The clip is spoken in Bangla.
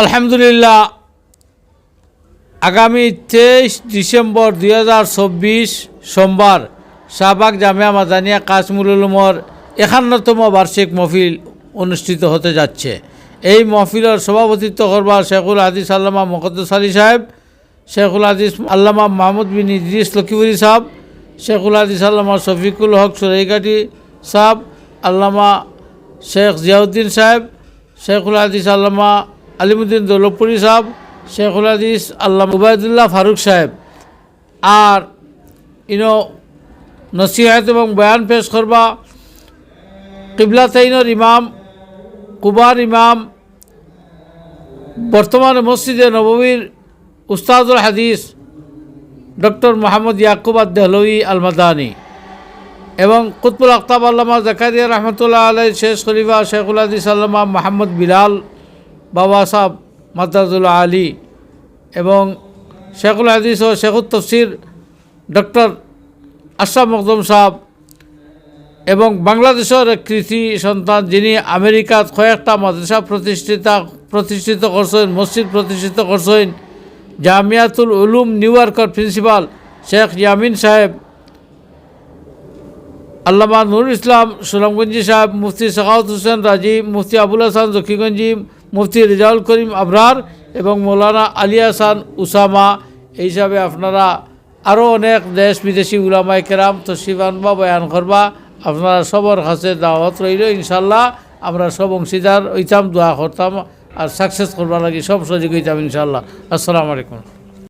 আলহামদুলিল্লাহ আগামী 23 ডিসেম্বর 2024 সোমবার শাহবাগ জামিয়া মাদানিয়া কাশিমুল উলুমর 51তম বার্ষিক মহফিল অনুষ্ঠিত হতে যাচ্ছে। এই মহফিলের সভাপতিত্ব করবার শেখুল হাদিস আল্লামা মুকদ্দাস আলী সাহেব, শেখুল হাদিস আল্লামা মাহমুদ বিন ইদ্রিস লক্ষ্মীপুরি সাহেব, শেখুল হাদিস আল্লামা শফিকুল হক সুরাইঘাটি সাহেব, আল্লামা শেখ জিয়াউদ্দিন সাহেব, শেখুল হাদিস আল্লামা আলিমুদ্দিন দৌলতপুরি সাহেব, শেখুল হাদিস আল্লামা উবায়দুল্লাহ ফারুক সাহেব। আর নসিহত এবং বয়ান পেশ করবা কিবলাতাইনের ইমাম, কুবার ইমাম, বর্তমানে মসজিদে নববীর উস্তাদুল হাদিস ডক্টর মোহাম্মদ ইয়াকুব আদ-দেহলভী আল মাদানী এবং কুতবুল আকতাব আল্লামা জাকারিয়া রহমতুল্লাহ আলাইহির শেষ খলিফা শেখুল হাদিস আল্লামা মোহাম্মদ বিলাল বাবা সাহেব মাদ্রাজুল আলী এবং শেখুল হাদিস ও শেখুত তফসির ডক্টর আশরাফ মখদুম সাহেব এবং বাংলাদেশের এক কৃতি সন্তান যিনি আমেরিকাত কয়েকটা মাদ্রাসা প্রতিষ্ঠিত করছেন, মসজিদ প্রতিষ্ঠিত করছেন, জামিয়াতুল উলুম নিউ ইয়র্কের প্রিন্সিপাল শেখ ইয়ামিন সাহেব, আল্লামা নুরুল ইসলাম সুনামগঞ্জি সাহেব, মুফতি সাখাওয়াত হোসেন রাজি, মুফতি আবুল হাসান জকিগঞ্জি, মুফতি রেজাউল করিম আবরার এবং মৌলানা আলী হাসান উসামা। এই হিসাবে আপনারা আরও অনেক দেশ বিদেশি উলামায়ে কেরাম তশরিফ আনবা, বয়ান করবা। আপনারা সবার কাছে দাওয়াত রইল। ইনশাল্লাহ আমরা সব অংশীদার হইতাম, দোয়া করতাম আর সাকসেস করবার লাগে সব সহযোগ হইতাম ইনশাল্লাহ। আসসালামু আলাইকুম।